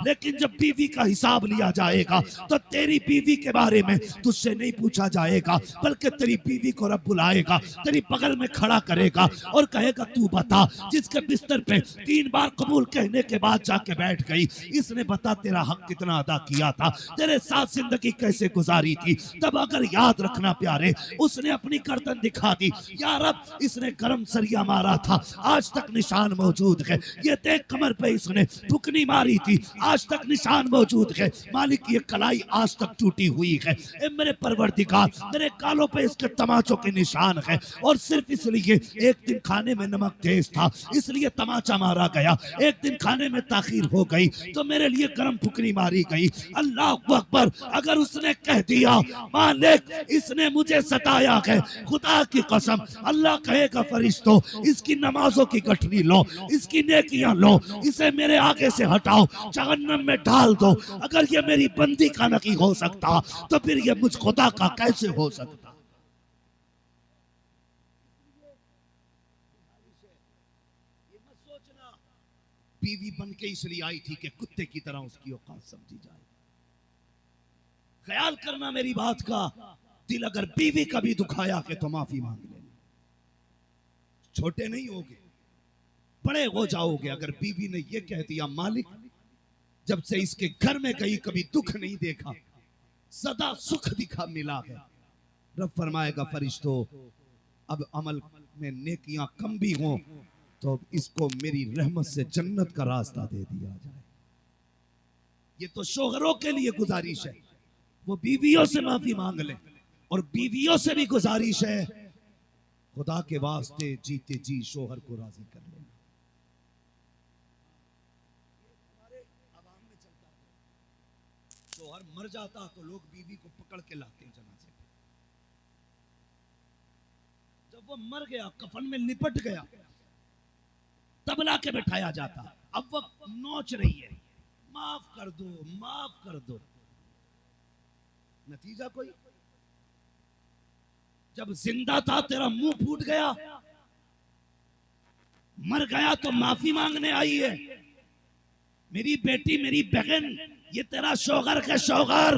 लेकिन जब बीवी का हिसाब लिया जाएगा तो तेरी बीवी के बारे में तुझसे नहीं पूछा जाएगा, बल्कि तेरी बीवी को रब बुलाएगा, तेरी बगल में खड़ा करेगा और कहेगा तू बता, जिसके बिस्तर पे 3 बार कबूल कहने के बाद जाके बैठ गई, इसने बता तेरा हक कितना अदा किया था, तेरे साथ जिंदगी कैसे गुजारी थी। तब अगर याद रखना प्यारे, उसने अपनी गर्दन दिखा दी, या रब इसने गरम सरिया मारा था, आज तक निशान मौजूद है, ये देख कमर पे इसने फुकनी मारी थी, आज तक निशान मौजूद है, मालिक ये कलाई आज तक टूटी हुई है, ए मेरे परवरदिगार मेरे गालों पे इसके तमाचों के निशान है, और सिर्फ इसलिए एक दिन खाने में नमक तेज था इसलिए तमाचा मारा गया, एक दिन खाने में ताखीर हो गई तो मेरे लिए गरम फुकनी मारी गई। अल्लाह अकबर, अगर उसने कह दिया मालिक इसने मुझे सताया है, खुदा की कसम अल्लाह कहेगा फरिश्तों इसकी नमाजों की गठरी लो, इसकी नेकियां लो, इसे मेरे आगे से हटाओ, जहन्नम में डाल दो। अगर ये मेरी बंदी का नहीं हो सकता तो फिर ये मुझ खुदा का कैसे हो सकता। बीवी बन के इसलिए आई थी कि कुत्ते की तरह उसकी औकात समझी जाए। ख्याल करना मेरी बात का, दिल अगर बीवी का भी दुखाया है तो माफी मांग लेना, छोटे नहीं होगे बड़े हो जाओगे। अगर बीवी ने यह कह दिया मालिक जब से इसके घर में गई कभी दुख नहीं देखा, सदा सुख दिखा मिला है, रब फरमाएगा फरिश्तों अब अमल में नेकियां कम भी हों तो इसको मेरी रहमत से जन्नत का रास्ता दे दिया जाए। ये तो शोहरों के लिए गुजारिश है, वो बीवियों से माफी मांग ले, और बीवियों से भी गुजारिश है खुदा के वास्ते जीते जी शोहर को राजी कर लेना। हमारे अवाम में चलता है, शोहर मर जाता तो लोग बीवी को पकड़ के लाते जनाजे पे, जब वो मर गया कफन में लिपट गया तब ला के बैठाया जाता, अब वो नोच रही है माफ कर दो माफ कर दो। नतीजा कोई, जब जिंदा था तेरा मुंह फूट गया, मर गया तो माफी मांगने आई है। मेरी बेटी मेरी बहन ये तेरा शौहर है शौहर,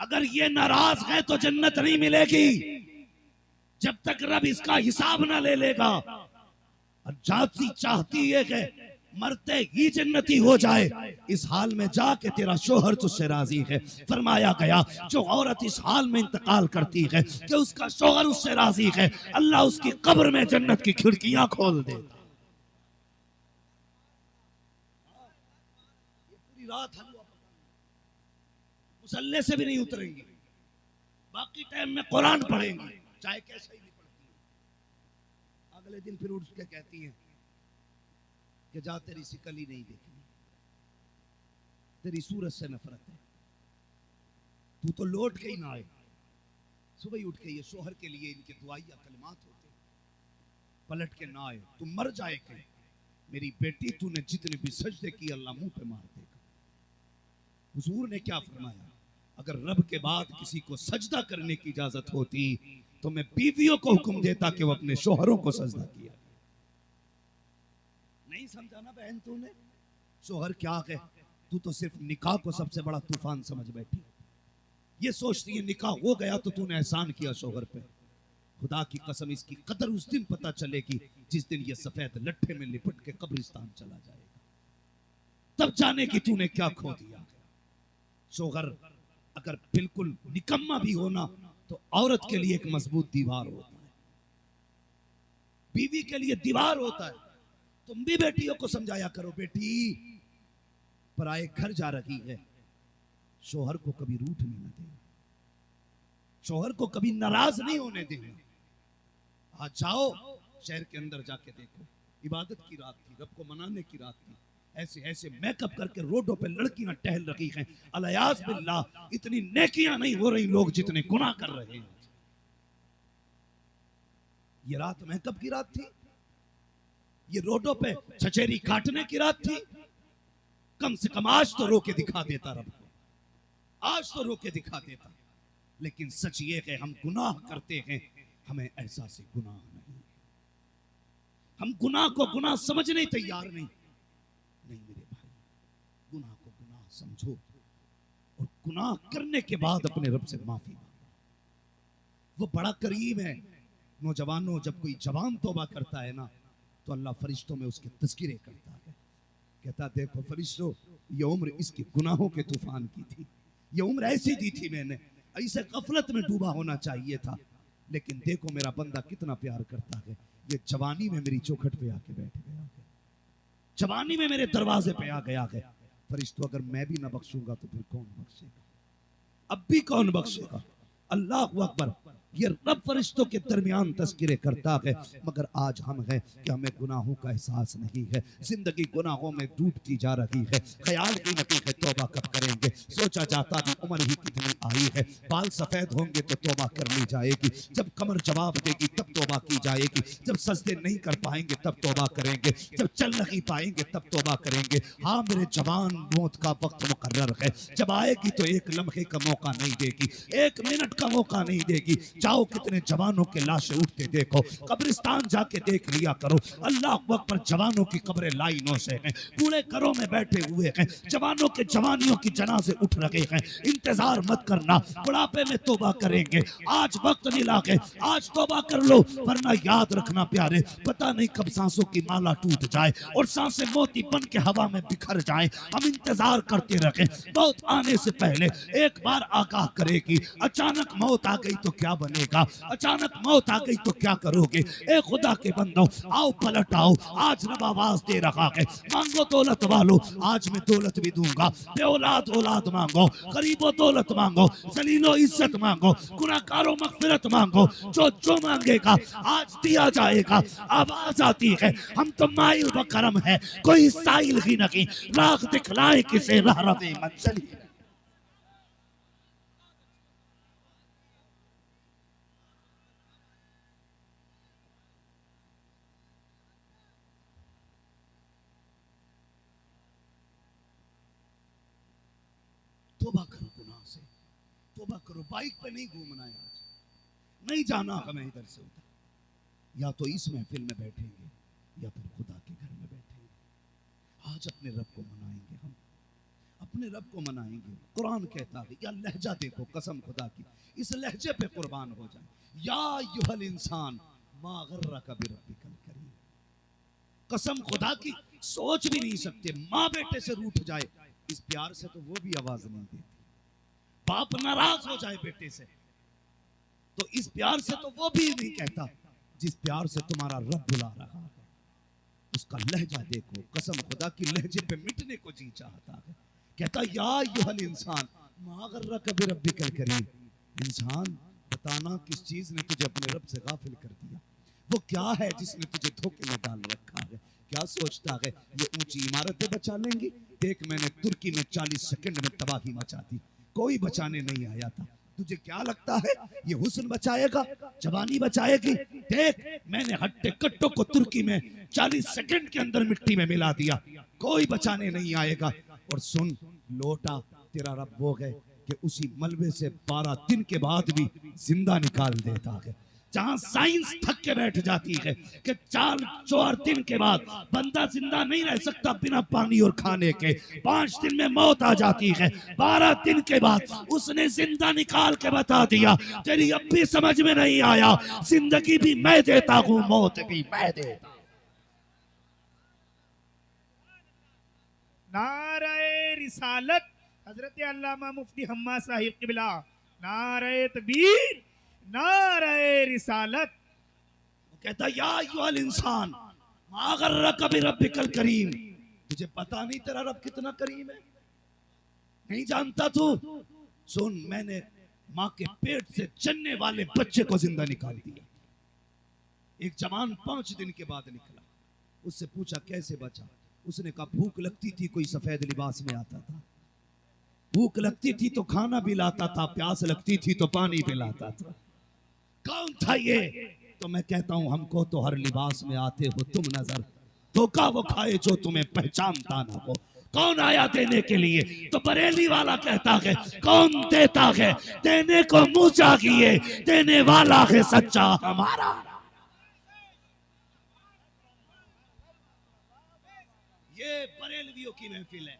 अगर ये नाराज है तो जन्नत नहीं मिलेगी जब तक रब इसका हिसाब ना ले लेगा। और जाती चाहती है कि मरते ही जन्नती हो जाए, इस हाल में जाके तेरा शोहर तुझसे राजी है। फरमाया गया जो औरत इस हाल में इंतकाल करती है कि उसका शोहर उससे राजी है, अल्लाह उसकी कब्र में जन्नत की खिड़कियां खोल देता। ये पूरी रात हलवा मुसल्ले से भी नहीं उतरेंगे, बाकी टाइम में कुरान पढ़ेंगे चाहे कैसे ही पढ़ती है। अगले दिन फिर उठ के कहती हैं कि जा तेरी शिकल ही नहीं देखनी, तेरी सूरत से नफरत है, तू तो लौट के ही ना आए। सुबह ही उठ के ये शोहर के लिए इनके दुआइया कलमात होते, पलट के ना आए तू मर जाए के मेरी बेटी, तूने जितने भी सजदे किए अल्लाह मुंह पे मार देगा। हुजूर ने क्या फरमाया, अगर रब के बाद किसी को सजदा करने की इजाजत होती तो मैं बीवियों को हुक्म देता कि वो अपने शोहरों को सजदा किया। नहीं समझा ना बहन तूने, शोहर क्या है, तू तो सिर्फ निकाह को सबसे बड़ा तूफान समझ बैठी, ये सोचती है निकाह हो गया तो तूने एहसान किया शोहर पे। खुदा की कसम इसकी कदर उस दिन पता चलेगी जिस दिन ये सफेद लट्ठे में लिपट के कब्रिस्तान चला जाएगा, तब जाने की तूने क्या खो दिया। शोहर अगर बिल्कुल निकम्मा भी होना तो औरत के लिए एक मजबूत दीवार होता है, बीवी के लिए दीवार होता है। तुम भी बेटियों को समझाया करो, बेटी पराए घर जा रही है, शोहर को कभी रूठने न देना, शोहर को कभी नाराज नहीं होने देना। आज जाओ शहर के अंदर जाके देखो, इबादत की रात थी, रब को मनाने की रात थी, ऐसे ऐसे मेकअप करके रोडों पे लड़कियां टहल रही हैं, अलियास बिल्लाह इतनी नेकियां नहीं हो रही लोग जितने गुनाह कर रहे हैं। ये रात मेकअप की रात थी, ये रोडों पे छचेरी काटने की रात थी, कम से कम आज तो रोके दिखा देता रब को, आज तो रोके दिखा देता। लेकिन सच ये है हम गुनाह करते हैं, हमें एहसास गुनाह नहीं, हम गुनाह को गुनाह समझने तैयार नहीं। नहीं मेरे भाई, गुनाह को गुनाह समझो और गुनाह करने के बाद अपने रब से माफी मांगो। वो बड़ा करीम है। नौजवानों, जब कोई जवान तौबा करता है ना तो अल्लाह फरिश्तों में उसके तज़किरे करता है, कहता देखो फरिश्तों, ये उम्र इसके गुनाहों के तूफान की थी, ये उम्र ऐसी दी थी मैंने, ऐसे गफलत में डूबा होना चाहिए था, लेकिन देखो मेरा बंदा कितना प्यार करता है, ये जवानी में मेरी चौखट पे आके बैठ गया है, जवानी में मेरे दरवाजे पे आ गया है। फरिश्तों, अगर मैं भी ना बख्शूंगा तो फिर कौन बख्शेगा? अब भी कौन बख्शेगा? अल्लाह अकबर। ये रब फरिश्तों के दरमियान तज़किरे करता है, मगर आज हम हैं कि हमें गुनाहों का एहसास नहीं है, जिंदगी गुनाहों में डूबती जा रही है, ख्याल की नती है तौबा कब करेंगे, सोचा जाता भी उम्र ही कितनी आई है, बाल सफेद होंगे तो तौबा कर ली जाएगी, जब कमर जवाब देगी तब तौबा की जाएगी, जब सजदे नहीं कर पाएंगे तब तौबा करेंगे, जब चल नहीं पाएंगे तब तौबा करेंगे। हाँ मेरे जवान, मौत का वक्त मुकर्रर है, जब आएगी तो एक लम्हे का मौका नहीं देगी, एक मिनट का मौका नहीं देगी। जाओ कितने जवानों के लाशें उठते देखो, कब्रिस्तान जाके देख लिया करो, अल्लाह अकबर, जवानों की कब्रें लाइनों से हैं, पूरे घरों में बैठे हुए हैं, जवानों के जवानियों की जनाजे उठ रहे हैं। इंतजार मत करना, बुढ़ापे में तौबा करेंगे, आज वक्त मिला के आज तौबा कर लो, वरना याद रखना प्यारे, पता नहीं कब सांसों की माला टूट जाए और सांसें मोती बन के हवा में बिखर जाए। हम इंतजार करते रखें, मौत आने से पहले एक बार आगाह करेगी। अचानक मौत आ गई तो क्या बनेगा, अचानक मौत आ गई तो क्या करोगे? ए खुदा के बंदो, आओ पलट आओ, आज रब आवाज दे रहा है, मांगो दौलत वालों, आज मैं दौलत भी दूंगा, बेऔलाद औलाद मांगो, गरीबो दौलत मांगो, जलीलो इज्जत मांगो, गुनाहगारों मगफिरत मांगो, जो जो मांगेगा आज दिया जाएगा। आवाज आती है, हम तो माइल बकरम है, कोई साइल ही नहीं, राह दिखलाए किसे राह रवे मंजिल। तौबा करो गुनाह से, तौबा करो। बाइक पे नहीं घूमना है, आज नहीं जाना हमें इधर से उधर, या तो इस महफिल में बैठेंगे या फिर खुदा के घर में बैठेंगे। आज अपने रब को मनाएंगे, हम अपने रब को मनाएंगे। कुरान कहता है, या लहजा देखो, कसम खुदा की, इस लहजे पे कुर्बान हो जाए। या युहल इंसान मा गर्रक बिरब्बिकल करीम, कसम खुदा की, सोच भी नहीं सकते माँ बेटे से रूठ जाए, इस प्यार से तो वो भी आवाज नहीं देती, बाप नाराज हो जाए बेटे से तो इस प्यार से तो वो भी नहीं कहता, जिस प्यार से तुम्हारा रब बुला रहा है। उसका लहजा देखो, कसम खुदा की, लहजे पे मिटने को जी चाहता है। कहता या युहल इंसान मा गर्रक बिरब्बिकल करीम, इंसान बताना किस चीज ने तुझे अपने रब से गाफिल कर दिया, वो क्या है जिसने तुझे धोखे में डाल रखा है? क्या सोचता है ये ऊंची इमारतें बचा लेंगी? देख मैंने तुर्की में 40 सेकंड में तबाही मचा दी, कोई बचाने नहीं आया था। तुझे क्या लगता है ये हुस्न बचाएगा, जवानी बचाएगी? देख मैंने हट्टे कट्टों को तुर्की में 40 सेकंड के अंदर मिट्टी में मिला दिया, कोई बचाने नहीं आएगा। और सुन, लौटा तेरा रब वो है कि उसी मलबे से 12 दिन के बाद भी जिंदा निकाल देता है। जहां साइंस थक के बैठ जाती है कि 4 दिन के बाद बंदा जिंदा नहीं रह सकता बिना पानी और खाने के, 5 दिन में मौत आ जाती है, 12 दिन के बाद उसने जिंदा निकाल के बता दिया, तेरी अब भी समझ में नहीं आया, जिंदगी भी मैं देता हूं, मौत भी मैं देता हूं। नारे रिसालत, हजरत अल्लामा मुफ्ती हम्मा साहिब किबला, नारे तकबीर, नारे रिसालत। कहता या अय्युहल इंसान मा गर्रक बिरब्बिकल करीम, तुझे पता नहीं तेरा रब कितना करीम है? नहीं जानता तू? सुन, मैंने माँ के पेट से जन्ने वाले बच्चे को जिंदा निकाल दिया। एक जवान 5 दिन के बाद निकला, उससे पूछा कैसे बचा? उसने कहा भूख लगती थी, कोई सफेद लिबास में आता था, भूख लगती थी तो खाना भी लाता था, प्यास लगती थी तो पानी पिलाता था। कौन था ये? तो मैं कहता हूं हमको तो हर लिबास में आते हो तुम नजर, धोखा वो खाए जो तुम्हें पहचानता ना हो। कौन आया देने के लिए? तो बरेली वाला कहता है कौन देता है, देने को मुंह चाहिए, देने वाला है सच्चा हमारा। ये बरेलवियों की महफिल है,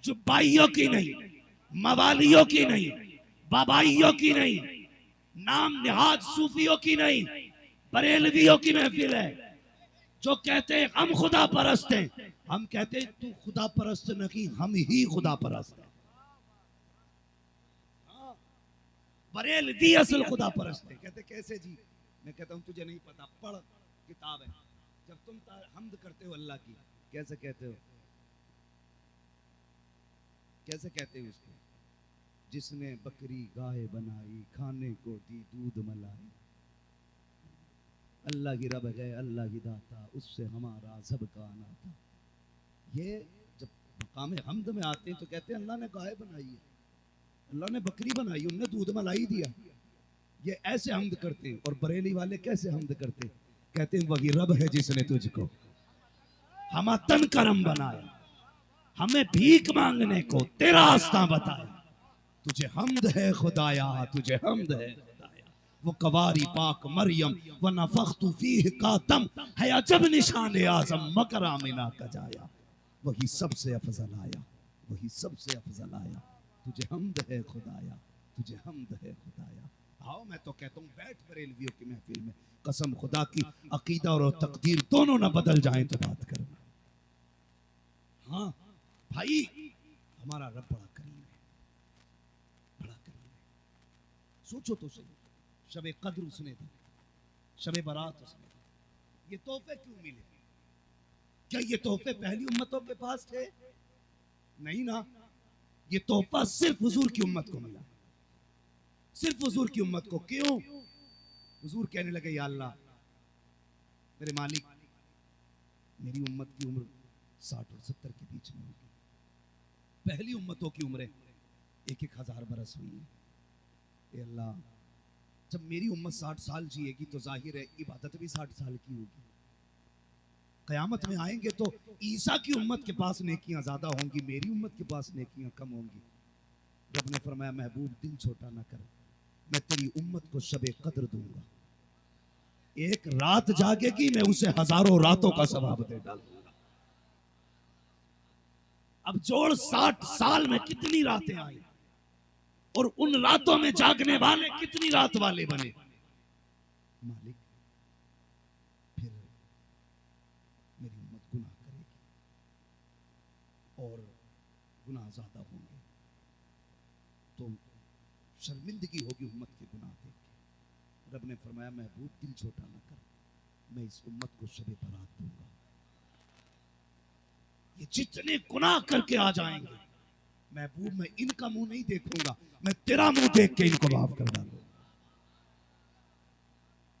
जुब्बाइयों की नहीं, मवालियों की नहीं, बाबाइयों की नहीं, नाम निहाद सूफियों की नहीं, बरेलवियों की महफिल है जो कहते हैं हम खुदा परस्त हैं। हम कहते हैं तू खुदा परस्त नहीं, हम ही खुदा परस्त हैं। बरेलवी असल खुदा परस्त है। कहते कैसे जी? मैं कहता हूं तुझे नहीं पता, पढ़ किताब है। जब तुम हम्द करते हो अल्लाह की, कैसे कहते हो? कैसे कहते हो उसको? जिसने बकरी गाय बनाई, खाने को दी दूध मलाई, अल्लाह की रब है, अल्लाह की दाता, उससे हमारा सबका नाता। ये जब मकाम हम्द में आते हैं तो कहते हैं अल्लाह ने गाय बनाई है, अल्लाह ने बकरी बनाई, उन्हें दूध मलाई दिया। ये ऐसे हम्द करते हैं। और बरेली वाले कैसे हम्द करते हैं? कहते हैं वही रब है जिसने तुझको हम तन करम बनाया, हमें भीख मांगने को तेरा रास्ता बताया। तुझे हम्द है खुदाया, तुझे हम्द है खुदाया। वो कवारी पाक मरियम व नफख्तु फीह का दम है अजब निशान आजम मकरामिना का जाया। वही सबसे अफजल आया, वही सबसे अफजल आया। तुझे हम्द है खुदाया, तुझे हम्द है खुदाया। आओ मैं तो कहता हूँ बैठ बरेलवियों की महफिल में, कसम खुदा की अकीदा और तकदीर दोनों ना बदल जाएं तो बात करना। हाँ भाई, हमारा रब बड़ा करीम है, बड़ा करीम है। सोचो तो सही, शबे कद्र उसने दी, शबे बारात उसने दी। ये तोहफे क्यों मिले? क्या ये तोहफे पहली उम्मतों के पास थे? नहीं ना, ये तोहफा सिर्फ हुजूर की उम्मत को मिला, सिर्फ हुजूर की उम्मत को। क्यों? हुजूर कहने लगे या अल्लाह मेरे मालिक, मेरी उम्मत की उम्र 60 और 70 के बीच में होगी। पहली उम्मतों की उम्रें 1-1000 बरस हुई है। ए अल्लाह, जब मेरी उम्मत 60 साल जिएगी तो जाहिर है इबादत भी 60 साल की होगी। क़यामत में आएंगे तो ईसा की उम्मत के पास नेकियां ज्यादा होंगी, मेरी उम्मत के पास नेकियां कम होंगी। रब ने फरमाया महबूब दिल छोटा ना कर, मैं तेरी उम्मत को शबे कद्र दूंगा। एक रात जागेगी, मैं उसे हजारों रातों का सवाब दे डालूंगा। अब जोड़ 60 साल में कितनी रातें आई, और उन रातों में जागने वाले कितनी रात वाले बने। मालिक फिर मेरी उम्मत गुनाह करेगी और गुनाह ज्यादा होंगे तो शर्मिंदगी होगी उम्मत के गुनाह देख के। रब ने फरमाया महबूब दिल छोटा ना कर, मैं इस उम्मत को शबे बरात दूंगा। ये जितने गुनाह करके आ जाएंगे महबूब, मैं इनका मुंह नहीं देखूंगा, मैं तेरा मुंह देख के इनको माफ कर डालूंगा।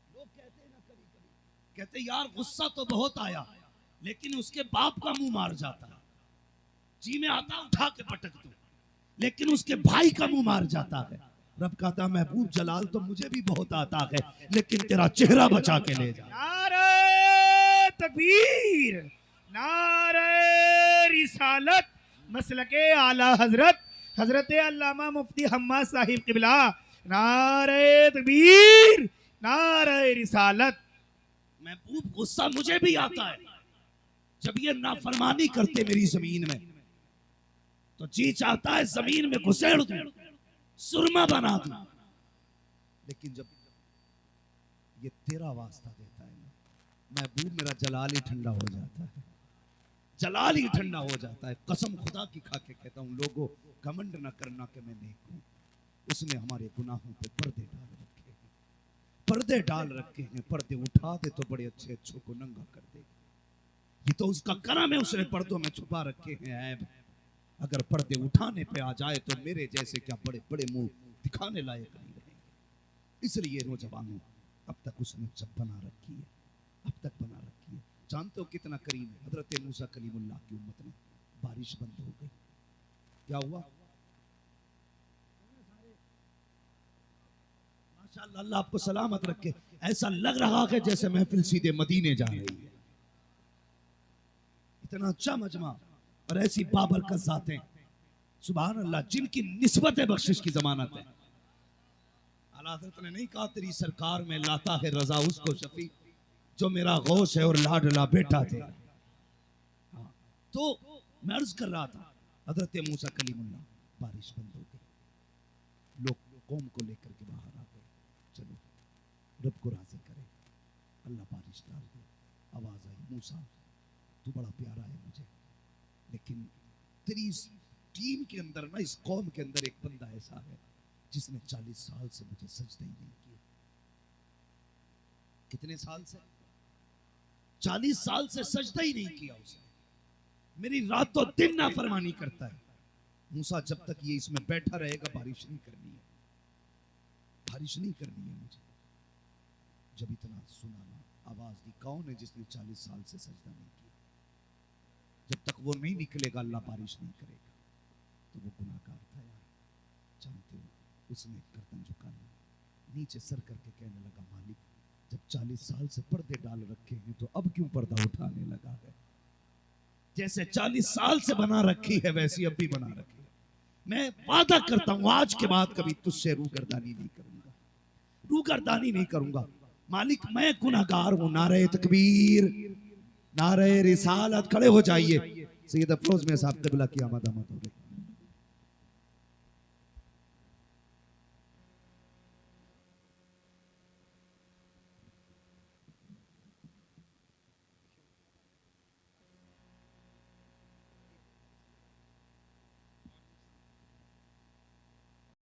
लोग कहते हैं ना कभी कभी, कहते यार गुस्सा तो बहुत आया, लेकिन उसके बाप का मुंह मार जाता है। जी में आता उठा के पटक दूं, लेकिन उसके भाई का मुंह मार जाता है। रब कहता महबूब जलाल तो मुझे भी बहुत आता है, लेकिन तेरा चेहरा बचा के ले जा। नारे तकबीर, नारे रिसालत, मसलके आला हजरत हजरत अल्लामा मुफ्ती हम्मा साहिब किबला। नारे तकबीर, नारे रिसालत। महबूब गुस्सा मुझे भी आता है, जब ये नाफरमानी करते मेरी जमीन में तो जी चाहता है जमीन में घुसेड़ दूं, सुरमा बना दूं। लेकिन जब ये तेरा वास्ता देता है महबूब, मेरा जलाल ही ठंडा हो जाता है, जलाल ही ठंडा हो जाता है। कसम खुदा की खा के कहता हूं लोगों, घमंड न करना कि मैं नेक हूं। उसने हमारे गुनाहों पे पर्दे डाल रखे हैं, पर्दे डाल रखे हैं। पर्दे उठा दे तो बड़े अच्छे अच्छों को नंगा कर दे। ये तो उसका करम है, उसने पर्दों में छुपा रखे हैं ऐब। अगर पर्दे उठाने पे आ जाए तो मेरे जैसे क्या बड़े बड़े मुंह दिखाने लायक नहीं रहेंगे। इसलिए नौजवानों, अब तक उसने जब बना रखी है, अब तक बना रखी है। जानते हो कितना करीम है? हजरत मूसा कलीमुल्लाह की उम्मत में बारिश बंद हो गई, क्या हुआ? माशाअल्लाह, अल्लाह आपको सलामत रखे। ऐसा लग रहा है जैसे महफिल सीधे मदीने जा रही है। इतना अच्छा मजमा और ऐसी बाबरकत जातें, सुभान अल्लाह, जिनकी निस्बत बख्शिश की जमानत है। आला हज़रत ने नहीं कहा तेरी सरकार में लाता है रजा उसको शफी जो मेरा गौश है और लाडला बेटा थे। तो मैं अर्ज कर रहा था हजरत मूसा कलीमुल्लाह, बारिश बंद हो गई, लोग कौम को लेकर के बाहर आ गए। चलो रब को राजी करे, अल्लाह बारिश डाल दे। आवाज आई, मूसा तू बड़ा प्यारा है मुझे, लेकिन तेरी इस टीम के अंदर ना, इस कौम के अंदर एक बंदा ऐसा है जिसने 40 साल से मुझे सजदा ही नहीं किया। कितने साल से? 40 साल से सजदा ही नहीं किया उसने, मेरी रातों दिन नाफरमानी करता है। मूसा जब तक ये इसमें बैठा रहेगा बारिश नहीं करनी है, बारिश नहीं करनी है मुझे। जब इतना सुना ना, आवाज दी, कौन है जिसने 40 साल से सजदा नहीं किया? जब तक वो नहीं निकलेगा अल्लाह बारिश नहीं करेगा। तो वो गुनाहगार था यार, जानते हो। उसने गर्दन झुका ली, नीचे सर करके कहने लगा, मालिक जब 40 साल से पर्दे डाल रखे हैं तो अब क्यों पर्दा उठाने लगा है? जैसे 40 साल से बना रखी है वैसी अब भी बना रखी है। मैं वादा करता हूं आज के बाद कभी तुझसे रूगर्दानी नहीं करूंगा, रूगर्दानी नहीं करूंगा। मालिक मैं गुनाहगार हूं। नारे तकबीर, नारे रिसालत। खड़े हो जाइए। सैयद अफरोज में साहब क़िबला की आमद हो गई।